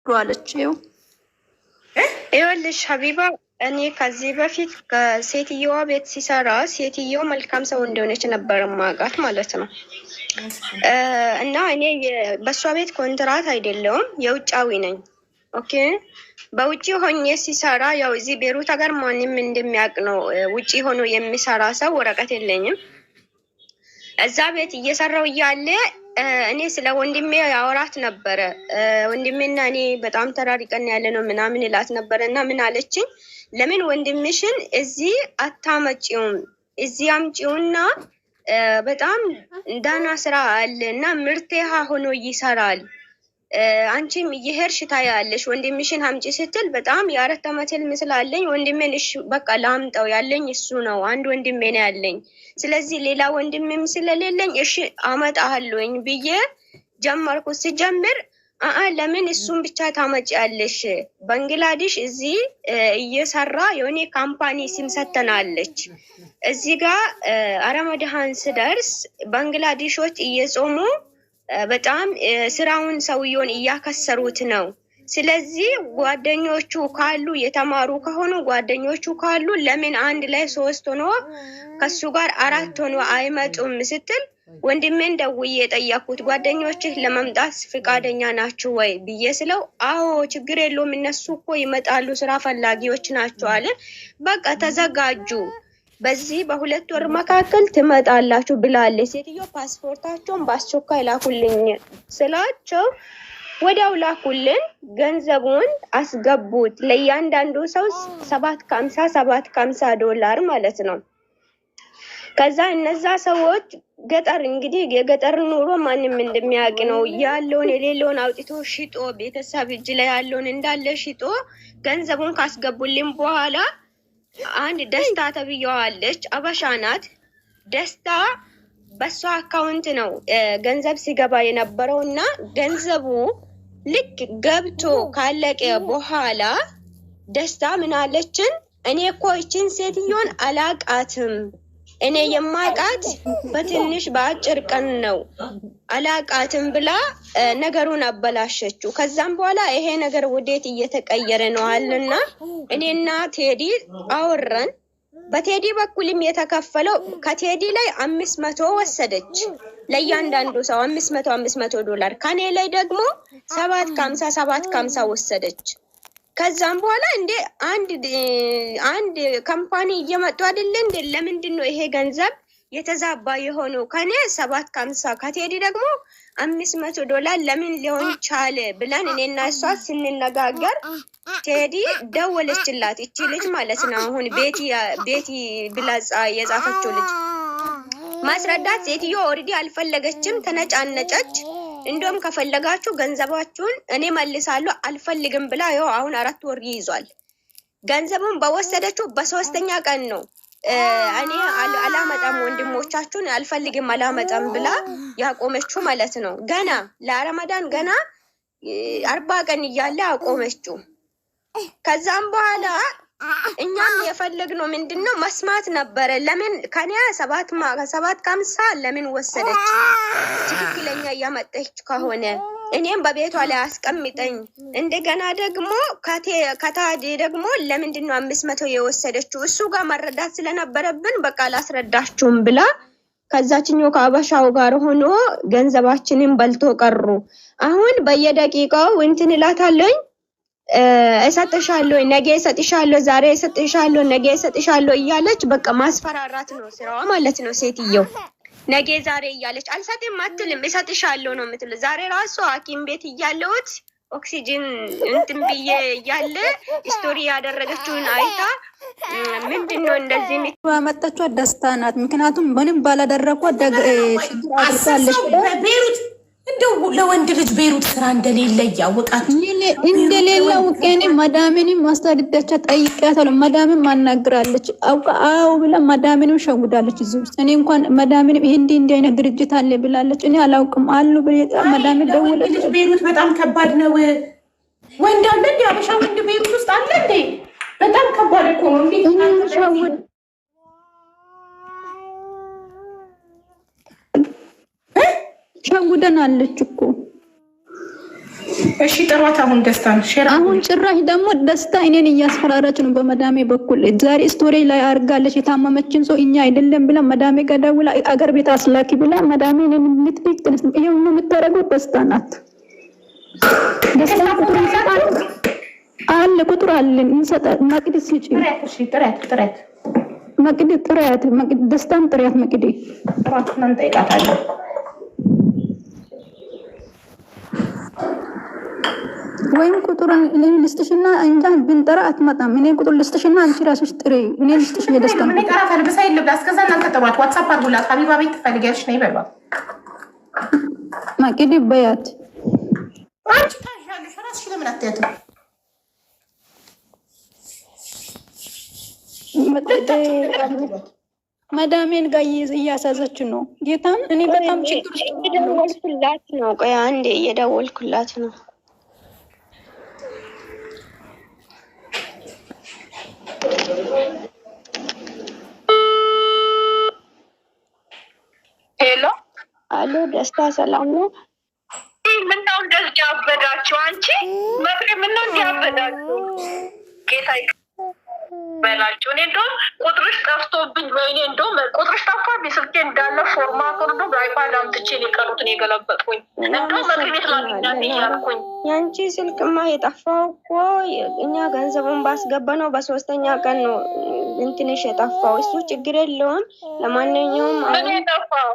አለች። ይኸውልሽ ሀቢባ እኔ ከዚህ በፊት ከሴትየዋ ቤት ሲሰራ ሴትየው መልካም ሰው እንደሆነች ነበር ማውቃት ማለት ነው። እና እኔ በእሷ ቤት ኮንትራት አይደለሁም የውጫዊ ነኝ። ኦኬ በውጭ ሆኜ ሲሰራ ያው እዚህ ቤሩት ሀገር ማንም እንደሚያውቅ ነው። ውጭ ሆኖ የሚሰራ ሰው ወረቀት የለኝም። እዛ ቤት እየሰራው እያለ እኔ ስለ ወንድሜ ያወራት ነበረ። ወንድሜና እኔ በጣም ተራሪቀን ያለ ነው ምናምን እላት ነበረ። እና ምን አለችኝ፣ ለምን ወንድምሽን እዚህ አታመጪውም? እዚህ አምጪውና በጣም ዳና ስራ አለ እና ምርቴሃ ሆኖ ይሰራል። አንቺም እየሄድሽ ታያለሽ። ወንድምሽን አምጪ ስትል በጣም የ4 ዓመት ህልም ስላለኝ ወንድሜን እሺ በቃ ላምጣው፣ ያለኝ እሱ ነው። አንድ ወንድሜ ነው ያለኝ። ስለዚህ ሌላ ወንድምም ስለሌለኝ እሺ አመጣለሁኝ ብዬ ጀመርኩ። ሲጀምር ለምን እሱን ብቻ ታመጪያለሽ? ባንግላዴሽ እዚህ እየሰራ የሆነ ካምፓኒ ስም ሰተናለች። እዚህ ጋር ረመዳን ስደርስ ባንግላዴሾች እየጾሙ በጣም ስራውን ሰውየውን እያከሰሩት ነው። ስለዚህ ጓደኞቹ ካሉ የተማሩ ከሆኑ ጓደኞቹ ካሉ ለምን አንድ ላይ 3 ሆኖ ከሱ ጋር 4 ሆኖ አይመጡም ስትል ወንድሜን ደውዬ የጠየኩት ጓደኞችህ ለመምጣት ፍቃደኛ ናችሁ ወይ ብዬ ስለው አዎ ችግር የለውም እነሱ እኮ ይመጣሉ ስራ ፈላጊዎች ናቸው አለ። በቃ ተዘጋጁ፣ በዚህ በ2 ወር መካከል ትመጣላችሁ ብላለች ሴትዮ። ፓስፖርታቸውን በአስቸኳይ ላኩልኝ ስላቸው ወዲያው ላኩልን። ገንዘቡን አስገቡት። ለእያንዳንዱ ሰው 750 ዶላር ማለት ነው። ከዛ እነዛ ሰዎች ገጠር እንግዲህ የገጠር ኑሮ ማንም እንደሚያውቅ ነው። ያለውን የሌለውን አውጥቶ ሽጦ ቤተሰብ እጅ ላይ ያለውን እንዳለ ሽጦ ገንዘቡን ካስገቡልን በኋላ አንድ ደስታ ተብየዋለች፣ አበሻ ናት። ደስታ በሷ አካውንት ነው ገንዘብ ሲገባ የነበረው እና ገንዘቡ ልክ ገብቶ ካለቀ በኋላ ደስታ ምን አለችን፣ እኔ እኮ ይችን ሴትዮን አላቃትም፣ እኔ የማቃት በትንሽ በአጭር ቀን ነው አላቃትም ብላ ነገሩን አበላሸችው። ከዛም በኋላ ይሄ ነገር ወዴት እየተቀየረ ነው አለና እኔና ቴዲ አወራን። በቴዲ በኩልም የተከፈለው ከቴዲ ላይ 500 ወሰደች፣ ለእያንዳንዱ ሰው 500 ዶላር። ከኔ ላይ ደግሞ 750 ወሰደች። ከዛም በኋላ እንደ አንድ ካምፓኒ እየመጡ አይደል እንደ ለምንድን ነው ይሄ ገንዘብ የተዛባ የሆነው? ከኔ 750 ከቴዲ ደግሞ 500 ዶላር ለምን ሊሆን ቻለ ብለን እኔና እሷ ስንነጋገር ቴዲ ደወለችላት። እቺ ልጅ ማለት ነው አሁን ቤቲ ብላ የጻፈችው ልጅ ማስረዳት ሴትዮ ኦሬዲ አልፈለገችም፣ ተነጫነጨች። እንደውም ከፈለጋችሁ ገንዘባችሁን እኔ መልሳለሁ አልፈልግም ብላ ይኸው አሁን 4 ወር ይይዟል። ገንዘቡን በወሰደችው በ3ኛ ቀን ነው እኔ አላመጣም ወንድሞቻችሁን አልፈልግም አላመጣም ብላ ያቆመችው ማለት ነው። ገና ለረመዳን ገና 40 ቀን እያለ አቆመችው። ከዛም በኋላ እኛም የፈለግነው ምንድነው መስማት ነበረ። ለምን ከኔ 750 ለምን ወሰደች? ትክክለኛ እያመጣች ከሆነ እኔም በቤቷ ላይ አስቀምጠኝ። እንደገና ደግሞ ከታዲ ደግሞ ለምንድነው 500 የወሰደችው? እሱ ጋር መረዳት ስለነበረብን በቃ ላስረዳችሁም ብላ ከዛችኛው ከአበሻው ጋር ሆኖ ገንዘባችንን በልቶ ቀሩ። አሁን በየደቂቃው እንትን እላታለሁ፣ እሰጥሻለሁ፣ ነገ እሰጥሻለሁ፣ ዛሬ እሰጥሻለሁ፣ ነገ እሰጥሻለሁ እያለች በቃ ማስፈራራት ነው ስራዋ ማለት ነው። ሴትየው ነገ ዛሬ እያለች አልሰጥም አትልም፣ እሰጥሻለሁ ነው የምትለው። ዛሬ ራሱ ሐኪም ቤት እያለሁት ኦክሲጅን እንትን ብዬ እያለ ስቶሪ ያደረገችውን አይታ ምንድነው እንደዚህ ያመጣችው ደስታ ናት። ምክንያቱም ምንም ባላደረኳት ችግር አድርጋለች ቤሩት እንደው ለወንድ ልጅ ቤሩት ስራ እንደሌለ ያወቃት እንደሌለ ወቀኔ መዳምንም ማስተዳደቻ ጠይቃታለሁ። መዳምም ማናግራለች አውቃ አው ብላ መዳምንም ሸውዳለች። እዚህ ውስጥ እኔ እንኳን መዳምንም ይሄ እንዲህ አይነት ድርጅት አለ ብላለች። እኔ አላውቅም አሉ ብላ መዳም ደውለች። ቤሩት በጣም ከባድ ነው። ወንድ አለ እንዴ? አበሻ ወንድ ቤሩት ውስጥ አለ እንዴ? በጣም ከባድ እኮ ነው። እንዴ ሸውደናለች እኮ እሺ ጥሯት። አሁን ደስታ ነው ሼር። አሁን ጭራሽ ደግሞ ደስታ እኔን እያስፈራራች ነው በመዳሜ በኩል። ዛሬ ስቶሪ ላይ አርጋለች የታመመችን ሰው እኛ አይደለም ብላ መዳሜ ጋር ደውላ አገር ቤት አስላኪ ብላ መዳሜ እኔን ልትልክ ትንስ ይሄ ሁሉ የምታደርገው ደስታ ናት። ደስታ ቁጥር ይሰጣል አለ ቁጥር አለ እንሰጣል። መቅደስ ሲጪ እሺ ጥራት መቅደስ ጥራት መቅደስ ደስታን ጥራት መቅደስ ጥራት ማን ጠይቃታለሁ። ወይም ቁጥሩን ልስጥሽና እንጃ ብንጠራ አትመጣም። እኔ ቁጥር ልስጥሽና አንቺ ራስሽ ጥሪ። እኔ ልስጥሽ የደስታ ምን ይቀራታል? በሳይል ልብላ እስከዛ እናንተ ጥሯት። ዋትስአፕ አድርጉላት። ሀቢባ ቤት ትፈልጊያለሽ ነው ይበሏት። ማቂዲ በያት አንቺ ታያለሽ ራስሽ ለምን አትያትም? መዳሜን ጋር እያሳዘች ነው ጌታን። እኔ በጣም ችግር እየደወልኩላት ነው። ቆይ አንዴ እየደወልኩላት ነው። ሄሎ አሎ፣ ደስታ ሰላም ነው? ምነው እንደዚህ ያበዳችሁ? አንቺ መቅሪ ምነው እንዲያበዳችሁ? ጌታ በላችሁ። እኔ እንደውም ቁጥርሽ ጠፍቶብኝ ወይኔ እንደውም ቁጥርሽ ጠፋብኝ። ስልኬ እንዳለ ፎርማቱን እንደውም በአይፓድ አምጥቼ የቀሩትን የገለበጥኩኝ እንደውም መቅሪ ቤት ላገኛት እያልኩኝ። የአንቺ ስልክማ የጠፋው እኮ እኛ ገንዘቡን ባስገባ ነው በሶስተኛ ቀን ነው እንትንሽ የጠፋው። እሱ ችግር የለውም። ለማንኛውም ምን የጠፋው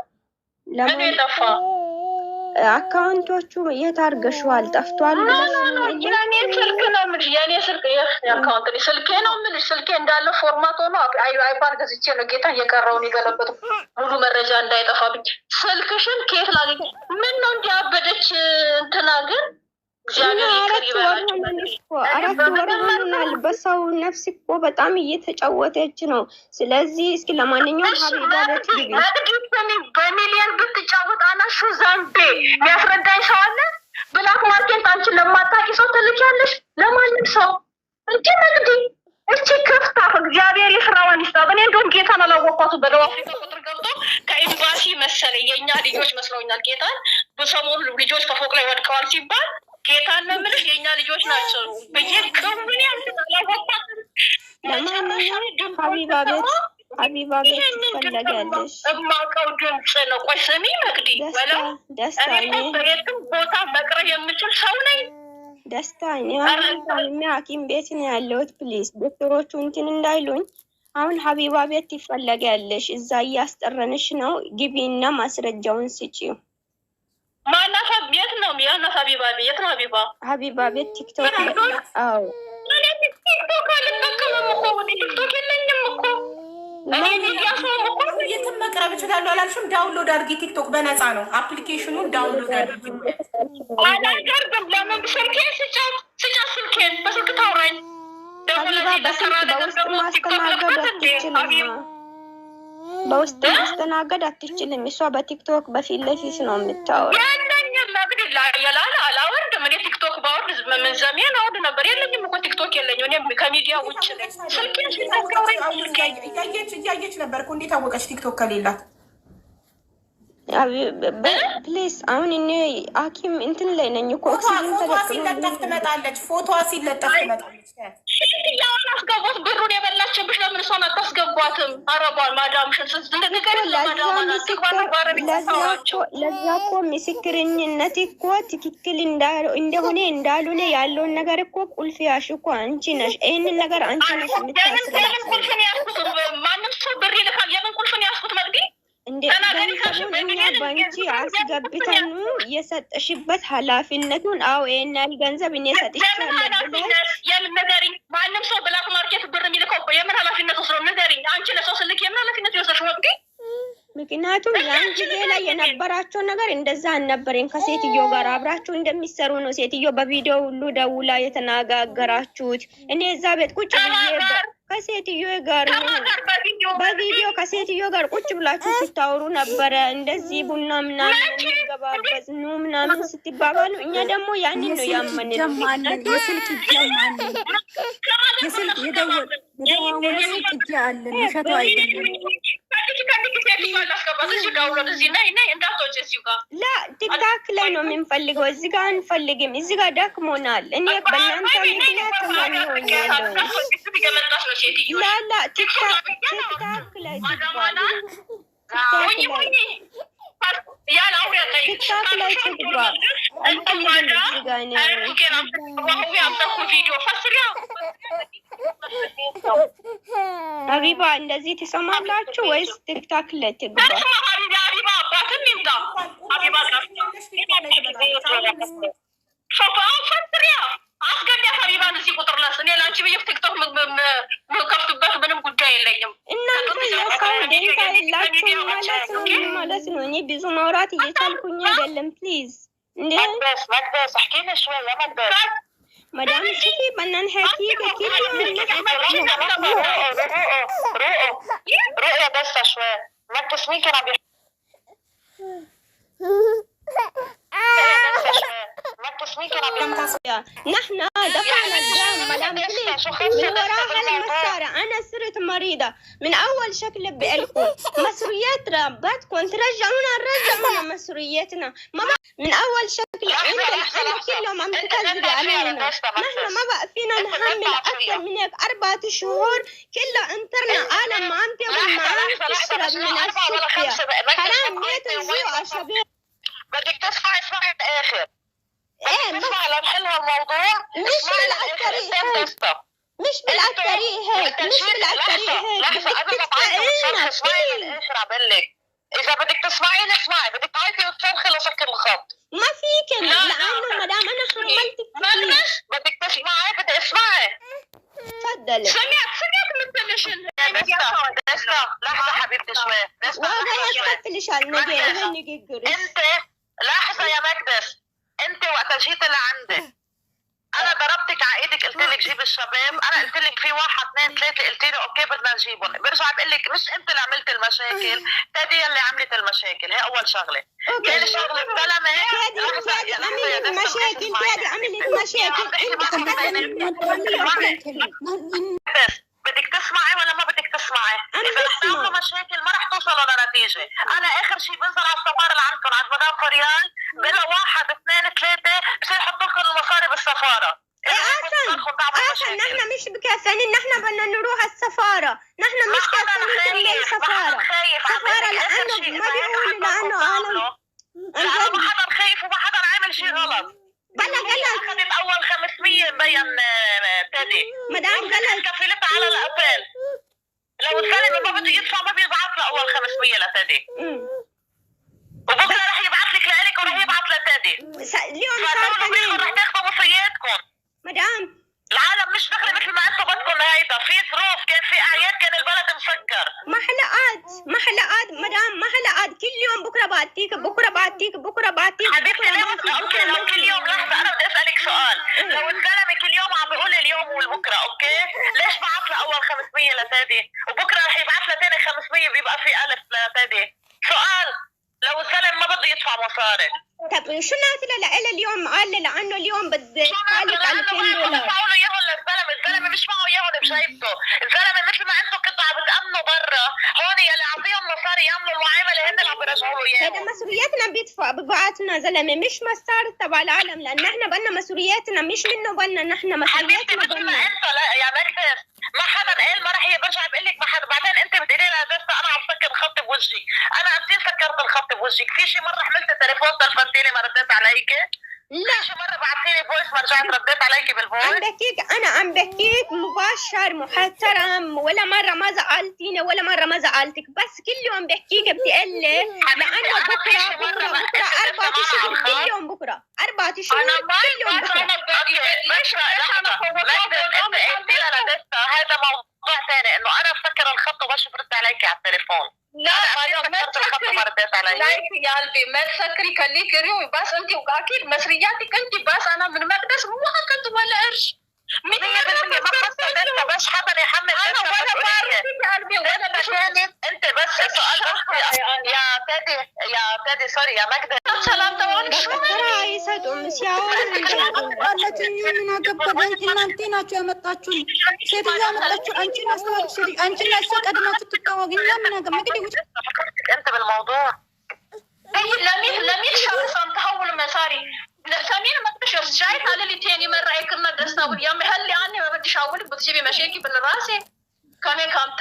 አካውንቶቹ የት አድርገሽዋል? ጠፍቷል ብለሽ የኔ ስልክ ነው የምልሽ። የኔ ስልክ የአካውንት ስልኬ ነው የምልሽ። ስልኬ እንዳለ ፎርማት ሆኖ አይፓድ ገዝቼ ነው ጌታ እየቀረውን የገለበጡ ሙሉ መረጃ እንዳይጠፋብኝ። ስልክሽን ከየት ላገኝ? ምን ነው እንዲያበደች እንትና ግን አራት ወር ሆኖናል። በሰው ነፍስ እኮ በጣም እየተጫወተች ነው። ስለዚህ እስኪ ለማንኛውም ሀቢባ ቤት ግቢ። በሚሊዮን ብትጫወት አናሹ ዛምቤ የሚያስረዳኝ ሰው አለ? ብላክ ማርኬት አንቺን ለማታውቂ ሰው ትልኪያለሽ፣ ለማንም ሰው እንጂ መግዲ እቺ ክፍታፍ እግዚአብሔር የስራዋን ይስጣት። እኔ እንደውም ጌታን አላወኳቱ በደቡብ አፍሪካ ቁጥር ገብቶ ከኤምባሲ መሰለኝ የእኛ ልጆች መስለውኛል። ጌታን በሰሞኑ ልጆች ከፎቅ ላይ ወድቀዋል ሲባል ጌታን ነው የምልሽ የእኛ ልጆች ናቸው ብዬ ከምን ያላወኳት። ለማንኛውም ሀቢባ ቤት ትፈለጊያለሽ። እማውቀው ድምፅ ነው። ቆይ ስሚ መቅዲ በለው በየትም ቦታ መቅረብ የምችል ሰው ነኝ። ደስታ እኔ ሐኪም ቤት ነው ያለሁት። ፕሊዝ ዶክተሮቹ እንትን እንዳይሉኝ። አሁን ሀቢባ ቤት ትፈለጊያለሽ። እዛ እያስጠረንሽ ነው። ግቢና ማስረጃውን ስጪው። ማናፋ ቤት ነው ያናፋ ሀቢባ ቤት የት ነው? ሀቢባ ቤት ቲክቶክ። አዎ እኔ ቲክቶክ አልጠቀምም እኮ ቲክቶክ የለኝም እኮ እኔ ሚዲያ ሰው እኮ የትም መቅረብ እችላለሁ አላልሽም? ዳውንሎድ አድርጊ። ቲክቶክ በነፃ ነው። አፕሊኬሽኑን ዳውንሎድ አድርጊ። አላደርግም። ለምን ስልኬን ስጫት ስልኬን በስልክ ታውራኝ በውስጥ ማስተናገድ አትችልም። እሷ በቲክቶክ በፊት ለፊት ነው የምታወራው። የላለ አላወርድም። እኔ ቲክቶክ ባወርድ ምን ዘሜን አወርድ ነበር። የለኝም እኮ ቲክቶክ የለኝም። እኔ ከሚዲያ ውጭ ስልኬን እያየች ነበር እኮ። እንዴት አወቀች ቲክቶክ ከሌላት? ፕሊስ አሁን እኔ ሐኪም እንትን ላይ ነኝ እኮ። ፎቶዋ ሲለጠፍ ትመጣለች። ፎቶዋ ሲለጠፍ ትመጣለች። ያውን አስገቧት። ብሩን የበላችብሽ ለምን እሷን አታስገቧትም? አረቧን ማዳምሽን ለዛ እኮ ምስክርነት እኮ ትክክል እንደሆነ እንዳልሆነ ያለውን ነገር እኮ ቁልፍ ያሽ እኮ አንቺ ነሽ። ይህንን ነገር አንቺ ነሽ ቁልፍን ያስኩት። ማንም ሰው ብር ይልካል። የምን ቁልፍን ያስኩት መግዲ እንደ ባንቺ አስገብተን የሰጠሽበት ኃላፊነቱን አዎ ይሄን ያህል ገንዘብ እኔ ሰጥቻለሁ ብለሽ የምን ንገሪኝ። ማንም ሰው ብላክ ማርኬት ብር የሚልከው የምን ኃላፊነት ወስዶ ንገሪኝ። አንቺ ለሰው ስልክ የምን ኃላፊነት ይወሰሽ ወጥቂ? ምክንያቱም ያን ጊዜ ላይ የነበራቸው ነገር እንደዛ አልነበረም። ከሴትዮ ጋር አብራችሁ እንደሚሰሩ ነው ሴትዮ በቪዲዮ ሁሉ ደውላ የተናጋገራችሁት። እኔ እዛ ቤት ቁጭ ብዬ ከሴትዮ ጋር በቪዲዮ ከሴትዮ ጋር ቁጭ ብላችሁ ስታወሩ ነበረ። እንደዚህ ቡና ምናምን ገባበዝ ነው ምናምን ስትባባሉ እኛ ደግሞ ያንን ነው ያመንን። የስልክ ጀማለን የስልክ የደወል ስልክ አለን። ውሸቱ አይደለም። لا ቲክታክ ላይ ነው የምንፈልገው። እዚህ ጋር አንፈልግም። እዚህ ጋር ደክሞናል። እኔ በእናንተ ምክንያት ላላ ቲክታክ ላይ ቲክታክ ላይ ትግባ ሀቢባ እንደዚህ ትሰማላችሁ ወይስ ቲክታክ ላይ ትግባ? እናንተ የሰው ደንታ የላችሁም ማለት ነው። እኔ ብዙ ማውራት እየቻልኩኝ አይደለም። ፕሊዝ እንዴ مدام شوفي بدنا نحكي كيف رؤية بس شوي مركز مين كان عم نحن دفعنا الدم مدام من وراها المسارة. أنا صرت مريضة من أول شكل بقلكم مسؤوليات رباتكم ترجعونا مسؤوليتنا من أول شكل أنتم كلهم عم تكذبوا علينا. نحن ما بقى فينا نحمل أكثر من هيك 4 شهور كلها انطرنا عالم ما عم تاكل ما عم تشرب من السقيا. حرام ميت الجوع يا شباب. بدك تسمعي الآخر. ايه تسمعي لنحلها الموضوع. مش بالطريق هيك مش بالطريق هيك لحظة قبل ما تعيطي وتصرخي اسمعي للآخر عبالك. إذا بدك تسمعيني اسمعي، بدك تعيطي وتصرخي لسكر الخط. ما فيك لأنه مدام أنا حملت كثير. بدك تسمعي بدي اسمعي. تفضلي. سمعت مثل لحظة حبيبتي شوي. وهذا يستفلش على النجي انت لحظة يا مقدس، انت وقت جيت لعندي انا ضربتك على ايدك قلت لك جيب الشباب، انا قلت لك في 1 2 3 قلت لي اوكي بدنا نجيبهم، برجع بقول لك مش انت اللي عملت المشاكل، تادي اللي عملت المشاكل. هي اول شغله. ثاني شغله الزلمه تادي عملت مشاكل، تادي عملت مشاكل. بدك تسمعي ولا ما بدك تسمعي؟ اذا رح تعملوا مشاكل ما رح توصلوا لنتيجه. انا اخر شيء بنزل على السفاره اللي عندكم عند مدام فريال بلا 1 2 3 بصير يحط لكم المصاري بالسفاره. عشان نحن مش بكافيين، نحن بدنا نروح السفاره، نحن مش كافيين نكمل سفاره لانه ما بيقولوا لانه انا ما حدا خايف وما حدا عامل شيء غلط. بلا غلط اخذت اول 500 مبين تادي مدام غلط كفلتها على الابل. لو الزلمه ما بده يدفع ما بيبعث له اول 500 لتادي، وبكره رح يبعث لك لإلك ورح يبعث لتادي. اليوم صار كمان رح تاخذوا مصرياتكم. مدام العالم مش دغري مثل ما انتم بدكم. هيدا في ظروف، كان في اعياد، كان البلد مسكر. ما حلقات مدام ما حلقات كل يوم بكره بعطيك حبيبتي اوكي لو كل يوم. لحظه انا بدي اسالك سؤال. لو الزلمه كل يوم عم بيقول اليوم والبكره اوكي، ليش بعث له اول 500 لتادي وبكره رح يبعث له ثاني 500 بيبقى في 1000 لتادي؟ سؤال. لو الزلمه ما بده يدفع مصاري طب شو نازله لإله اليوم؟ قال لانه اليوم بدي حالك $2000. دفعوا له اياهم الزلمه مش معه اياهم بجيبته. الزلمه مثل ما انتم كنتوا عم بتامنوا برا، هون يلي عطيهم مصاري يعملوا المعامله هن اللي عم بيرجعوا له اياهم. هذا مسؤولياتنا ببعاتنا زلمه، مش مسار تبع العالم، لان نحن بدنا مسؤولياتنا مش منه بدنا نحن مسؤولياتنا بدنا. انت لا يا مكتب ما حدا قال ما رح برجع بقول لك ما حدا. بعدين انت بتقولي لي انا عم سكر الخط بوجهي، انا امتى سكرت الخط بوجهك؟ في شي مره حملت التليفون تلفتيني ما رديت عليك؟ لا شي مره بعثتيلي فويس ما رجعت رديت عليكي بالفويس؟ انا عم بحكيك مباشر محترم، ولا مره ما زعلتيني ولا مره ما زعلتك، بس كل يوم بحكيك بتقلي لانه بكره 4 شهور كل يوم بكره 4 شهور كل يوم بكره. ليش هذا موضوع ثاني، انه انا بسكر الخط وبس برد عليكي على التليفون. لا ما تسكري يا قلبي، ما تسكري خليكي ريوي بس انت، واكيد مسؤولياتك انت بس. انا من مقدس ما اخذت ولا قرش. ما خسرت بس حدا يحمل. انا ولا بعرف يا قلبي ولا بشانك انت بس سؤال يا تادي سوري يا مجد سلام تمام شو رايسة ام سياوي እኛ ምን አገባን? እናንተ ናችሁ ያመጣችሁን። ሴትዮ ያመጣችሁ አንቺን አስተዋልሽ። አንቺን እሷ ቀድማችሁ ትታወቂ። እኛ ምን አገባን? እንግዲህ انت بالموضوع لمين شخص تحول مساري سمين ما تشوف شايف على اللي تاني مرة يكرنا درسنا واليوم هل يعني ما بدي احول بتجيبي مشاكل بالراسي كم كامت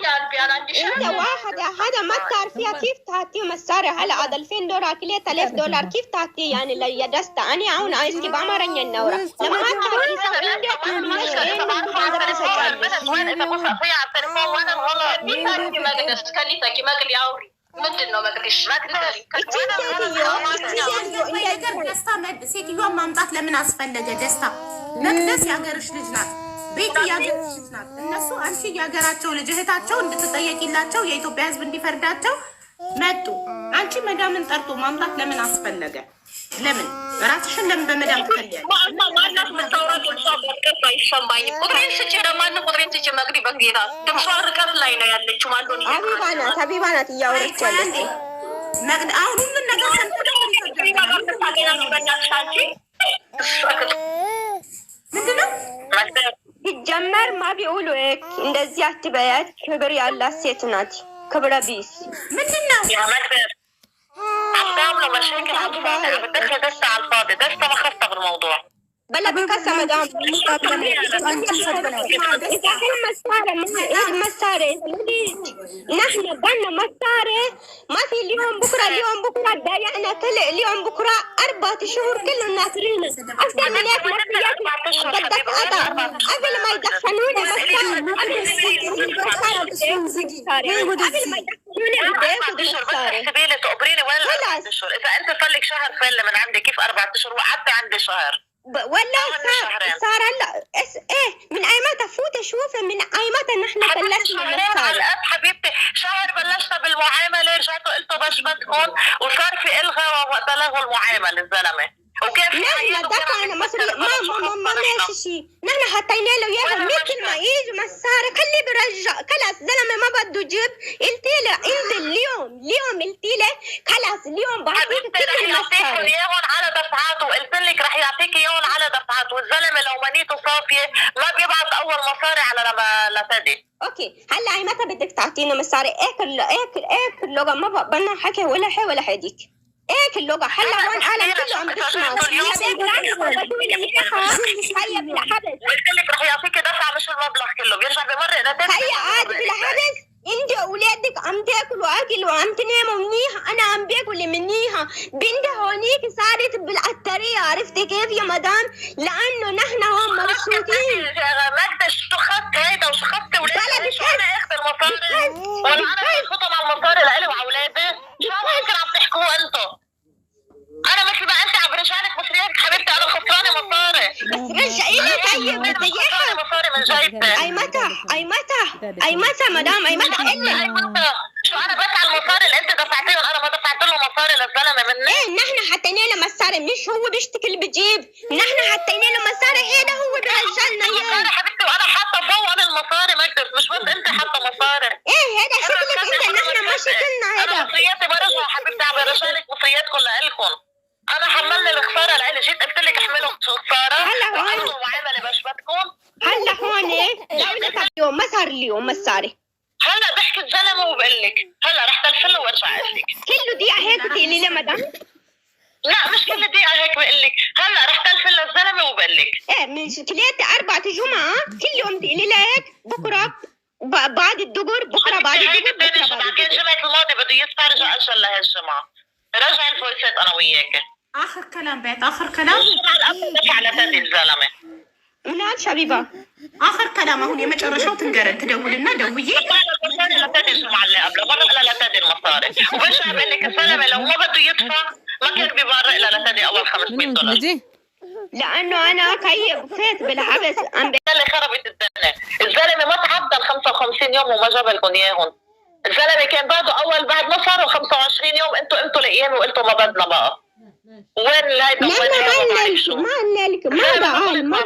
يا قلبي انا عندي شيء انت واحد هذا ما تعرفيها كيف تعطيه مساري هلا هذا 2000 دولار كلها 3000 دولار كيف تعطيه يعني يا دستا انا عون عايز كيف عمرني النورة لما ما تعرفي سوي عندك ምንድነው መቅደሽ ሴትዮዋን ማምጣት ለምን አስፈለገ? ደስታ መቅደስ የሀገርሽ ልጅ ናት፣ ቤት የሀገርሽ ልጅ ናት። እነሱ አንቺ የሀገራቸው ልጅ እህታቸው እንድትጠየቂላቸው የኢትዮጵያ ሕዝብ እንዲፈርዳቸው መጡ። አንቺ መዳምን ጠርቶ ማምጣት ለምን አስፈለገ? ለምን ራስሽን ለምን በመዳም ትከልያለሽ? ማናት መታወራት ወጣ ይሰማኝ ቁጥሬን ስጭ ለማን ቁጥሬን ስጭ መቅዲ በጌታ ድምጿ ርቀት ላይ ነው ያለችው። ማንዶኒ ሀቢባ ናት እያወረች ያለች መቅዲ አሁን ሁሉን ነገር ምንድነው ሲጀመር ማ ቢውሉ እንደዚህ አትበያት። ክብር ያላት ሴት ናት። ክብረ ቢስ ምንድነው عم مشاكل على الفاضي عم بتدخل دسة على الفاضي. دسة ما خصها بالموضوع بلا بكسة مدام إذا كل مسارة من إيد مسارة نحن بدنا مسارة ما في اليوم بكرة ضايعنا كل اليوم بكرة 4 شهور كلهم ناطرينا أكثر من هيك مسؤوليات بدك أدا قبل ما يدخلونا مسارة قبل ما يدخلونا سبيلي تقبريني وين 4 أشهر؟ إذا أنت صار لك شهر فل من عندي كيف 4 أشهر وقعدت عندي شهر ولا صار هلا ايه من اي متى فوت اشوفه من اي متى نحن بلشنا بالمسارة حبيبتي شهر بلشنا بالمعامله رجعتوا قلتوا بشبتكم وصار في الغاء وقت لغوا المعامله الزلمه وكيف نحن دفع انا مصري ما ماشي شيء نحن حطينا له اياها مثل ما يجي مسارة خليه برجع خلاص زلمه ما بده يجيب قلت له انت اليوم قلت له خلاص اليوم بعطيك كل المسارة اياهم على دفعات وقلت لك رح يعطيك اياهم على دفعات والزلمه لو منيته صافيه ما بيبعث اول مصاري على لتدي اوكي هلا هي متى بدك تعطينا مصاري ايه اللغه ما بدنا حكي ولا حي ولا حديك ايه اللغه هلا هون عالم كله عم بيسمع هيا بلا حبس قلت لك رح يعطيك دفعه مش المبلغ كله بيرجع بمرق لتدي هيا عادي بلا حبس انت اولادك عم تاكلوا اكل وعم تناموا منيحه انا عم باكل منيحه بنتي هونيك صارت بالعطريه عرفتي كيف يا مدام لانه نحن هون مبسوطين مجد شو خدت هيدا وشو خدت ولادي شو انا اخذ المصاري ولا انا بخطهم على المصاري لإلي وعولادي شو ممكن عم تحكوه انتو انا مثل ما انت عم برجعلك مصرياتك حبيبتي انا خسرانه مصاري بس رجعي لي طيب بتضيعها مصاري من جيبتي اي متى مدام اي متى شو انا بدفع المصاري اللي انت دفعتيهم انا ما دفعت له مصاري للزلمه مني ايه نحن حطينا له مصاري مش هو بيشتكي اللي بجيب نحن حطينا له مصاري هذا هو بيرجع لنا اياه حبيبتي وانا حاطه فوق المصاري مجدس مش بس انت حاطه مصاري ايه هذا شكلك انت نحن ما شكلنا هذا مصرياتي برجع حبيبتي عم برجع لك مصرياتكم لإلكم انا حملني الخساره لإلي جيت قلت لك احملوا خساره هلا هون معامله بشبتكم هلا هون دولتك اليوم ما صار اليوم مصاري هلا بحكي الزلمه وبقول لك هلا رح تلفله وارجع اقول لك كله دقيقه هيك بتقولي لي مدام لا مش كل دقيقه هيك بقول لك هلا رح تلفله الزلمه وبقول لك ايه من 3-4 جمعه كل يوم تقولي لي هيك بكره بعد الدقر بكره بعد الدقر بكره بعد الدقر الجمعه الماضي بده يدفع رجع اجل لهالجمعه رجع الفويسات انا وياك اخر كلام بيت اخر كلام على تدي الزلمه ምናልሽ ሀቢባ አኸር ከላም አሁን የመጨረሻው ትንገረን ትደውልና ደውዬ وبش اعمل لك الزلمه لو ما بده يدفع ما كان بيبرق الا لتدي اول $500 لانه انا كيف فات بالحبس اللي خربت الدنيا الزلمه ما تعدى 55 يوم وما جاب لكم اياهم الزلمه كان بعده بعد ما صاروا 25 يوم انتوا قمتوا لايام وقلتوا ما بدنا بقى وين هيدا ما قلنا لك ما هذا قال ما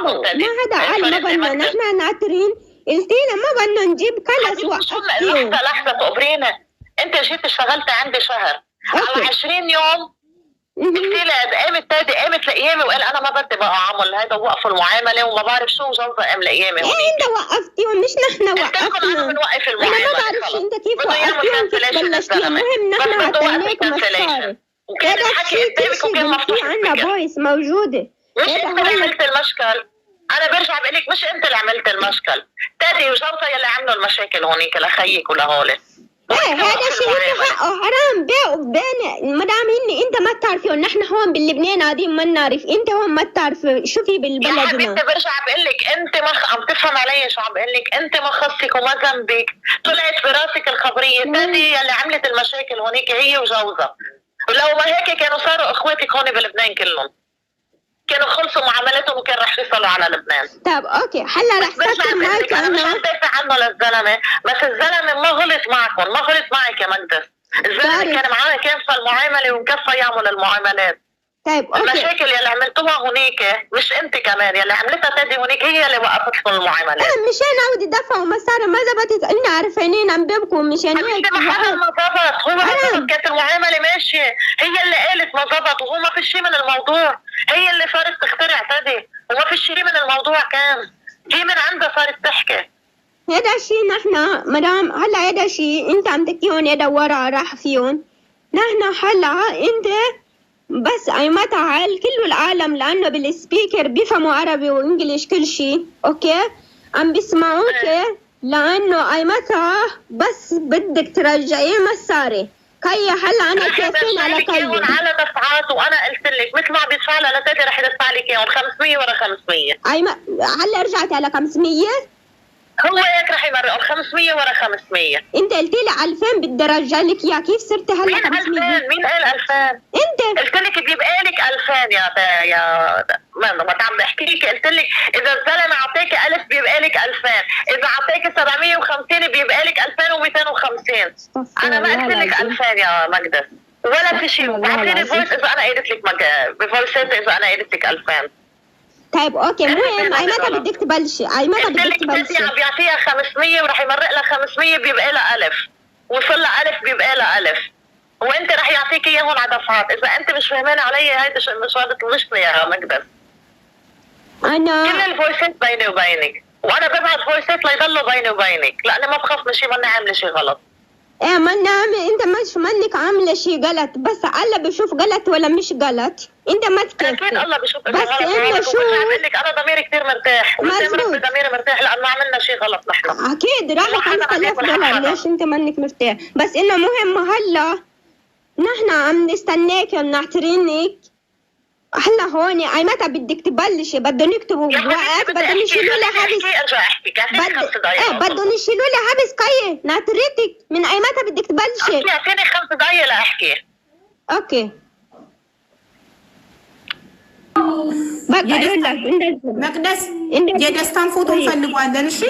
بدنا نحن ناطرين قلتينا ما بدنا نجيب كلس وقفتي لحظه تقبرينا انت جيت اشتغلت عندي شهر على 20 يوم قلت لها قامت تادي قامت لقيامي وقال انا ما بدي بقى اعمل هذا وقف المعامله وما بعرف شو وجوزها قام لقيامي. انت وقفتيهم مش نحن وقفنا. انا بنوقف المعامله. انا ما بعرف انت كيف وقفتيهم كيف بلشتيها. المهم نحن عطيناك مصاري. هذا الشيء كل شيء في عنا فويس موجوده. مش انت اللي عملت المشكل. انا برجع بقول لك مش انت اللي عملت المشكل. تادي وجوزها يلي عملوا المشاكل هونيك لخيك ولهول. ايه هذا شيء حقه حرام بيع وبين ما دام انت ما بتعرفيه. نحن هون باللبنان قاعدين ما نعرف. انت هون ما بتعرف شو في بالبلد. يا حبيبتي برجع بقول لك انت ما عم تفهم علي شو عم بقول لك. انت ما خصك وما ذنبك. طلعت براسك الخبريه. تادي يلي عملت المشاكل هونيك هي وجوزها. ولو ما هيك كانوا صاروا اخواتك هون بلبنان كلهم. كانوا خلصوا معاملاتهم وكان رح يوصلوا على لبنان. طب اوكي هلا رح سكر معك. انا مش عم دافع عنه للزلمه بس الزلمه ما غلط معكم. ما غلط معك يا مقدس. الزلمه كان معاه كافه المعامله ومكفى يعمل المعاملات. طيب اوكي. المشاكل يلي عملتوها هونيك مش انت كمان يلي عملتها تادي هونيك هي اللي وقفت لكم المعاملات. مشان عودي دفعوا مصاري ما زبطت. انا عارفين عم بيبكوا مشان هيك. ما حدا ما زبط. هو ما كانت المعامله ماشيه. هي اللي قالت ما زبط وهو ما في شيء من الموضوع. هي اللي صارت تخترع تادي وما في شيء من الموضوع. كان هي من عندها صارت تحكي. هذا الشيء نحن مدام هلا هذا الشيء انت عم تحكيهم هذا ورا راح فيهم. نحن هلا انت بس ايمتها كل العالم لانه بالسبيكر بيفهموا عربي وانجليش كل شيء اوكي عم بيسمعوك لانه ايمتها بس بدك ترجعي مصاري. كي هلا انا كاسين على كي على دفعات وانا قلت لك مثل ما عم بيدفع لها لتادي رح يدفع لك اياهم 500 ورا 500. هلا رجعتي على 500. هو هيك رح يمرقهم 500 ورا 500. انت قلتي لي 2000 بدي ارجع لك اياه. كيف صرتي هلا 500؟ مين قال 2000؟ انت قلت لك بيبقى لك 2000 يا ما عم بحكي لك. قلت لك اذا الزلمه اعطاك 1000 بيبقى لك 2000. اذا اعطاك 750 بيبقى لك 2250. انا ما قلت لك 2000 يا مقدس ولا في شيء. بعطيني فويس اذا انا قلت لك بفويسات اذا انا قلت لك 2000. طيب اوكي المهم اي متى بدك تبلشي؟ اي متى بدك تبلشي؟ عم بيعطيها 500 ورح يمرق لها 500 بيبقى لها 1000. وصل لها 1000 بيبقى لها 1000. وانت رح يعطيك اياهم على دفعات. اذا انت مش فهمانه علي هيدا شغله المشكله يا مقدس. انا كل الفويسات بيني وبينك وانا ببعت فويسات ليضلوا بيني وبينك لاني ما بخاف من شيء. ماني عامله شيء غلط. ايه ماني عامله. انت مش منك عامله شيء غلط بس الله بشوف غلط ولا مش غلط. انت ما تكفي. اكيد الله بشوف بس انه شو بقول لك انا ضميري كثير مرتاح. مزبوط. ضميري مرتاح لانه ما عملنا شيء غلط نحن. اكيد راح $5000 ليش انت منك مرتاح. بس انه مهم هلا نحن عم نستناك ونعترينك. هلا هون اي متى بدك تبلشي؟ بدهم يكتبوا بورقات. بدهم يشيلوا لي حبس. ارجع احكي بدهم يشيلوا لي حبس كي ناطرتك. من اي متى بدك تبلشي؟ اعطيني 5 دقايق لاحكي. اوكي بقى اقول لك መቅደስ የደስታን ፎቶ እንፈልገዋለን። እሺ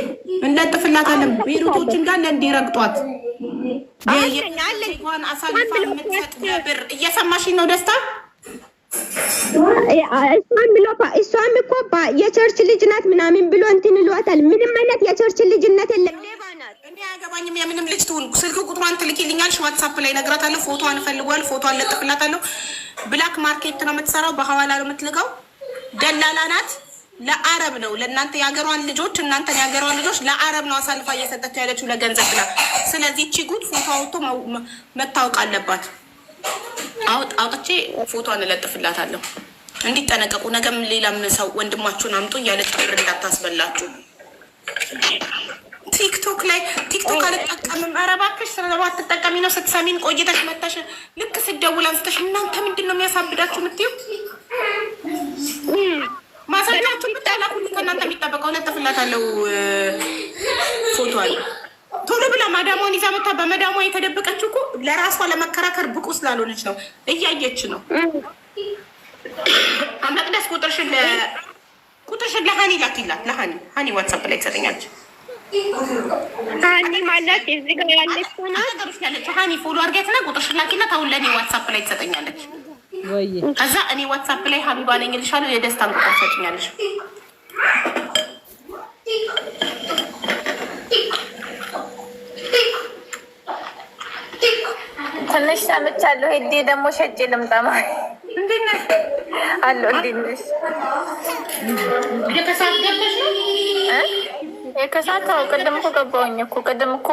እንለጥፍላታለን። ቤሩቶች እንዳለ እንዲረግጧት የየዋን አሳልፋ የምትሰጥ ነብር። እየሰማሽኝ ነው ደስታ? እሷም እኮ የቸርች ልጅ ናት ምናምን ብሎ እንትን ይሏታል። ምንም አይነት የቸርች ልጅነት የለም። ሌባ ናት። እኔ አያገባኝም የምንም ልጅ ትሁን። ስልክ ቁጥሯን ትልኪልኛለሽ ዋትሳፕ ላይ እነግራታለሁ። ፎቶዋን እፈልገዋለሁ። ፎቶዋን ለጥፍላታለሁ። ብላክ ማርኬት ነው የምትሰራው። በሐዋላ ነው የምትልቀው። ደላላ ናት። ለአረብ ነው ለእናንተ የሀገሯን ልጆች እናንተን የሀገሯን ልጆች ለአረብ ነው አሳልፋ እየሰጠች ያለችው ለገንዘብ ብላ። ስለዚህ እቺ ጉድ ፎቶ አውጥቶ መታወቅ አለባት። አውጥቼ ፎቶዋን እለጥፍላታለሁ። እንዲጠነቀቁ ነገም ሌላም ሰው ወንድማችሁን አምጡ እያለ ጥር እንዳታስበላችሁ። ቲክቶክ አልጠቀምም። ኧረ እባክሽ ስለባት ትጠቀሚ ነው ስትሰሚን ቆይተሽ መጣሽ። ልክ ስደውል አንስተሽ እናንተ ምንድን ነው የሚያሳብዳችሁ የምትይው? ማሳያችሁ ብታላኩ ከእናንተ የሚጠበቀው እለጥፍላታለሁ ፎቶዋን። ቶሎ ብላ ማዳሟን ይዛ መታ። በመዳሟ የተደበቀችው እኮ ለራሷ ለመከራከር ብቁ ስላልሆነች ነው። እያየች ነው። መቅደስ ቁጥርሽን ለሀኒ ላኪላት። ለሀኒ ዋትሳፕ ላይ ትሰጠኛለች። ሀኒ ማለት እዚህ ጋር ያለች ሆና ነገሮች ያለችው ሀኒ ፎሎ አድርጊያትና ቁጥርሽን ላኪላት። አሁን ለእኔ ዋትሳፕ ላይ ትሰጠኛለች። ከዛ እኔ ዋትሳፕ ላይ ሀቢባ ነኝ እልሻለሁ። የደስታን ቁጥር ትሰጠኛለች። ትንሽ ሰምቻለሁ። ሄዴ ደግሞ ሸጬ ልምጣ ማለት አሎ እንዴት ነሽ? የከሳት ገብተሽ ነው? የከሳት ቅድም እኮ ገባሁኝ እኮ ቅድም እኮ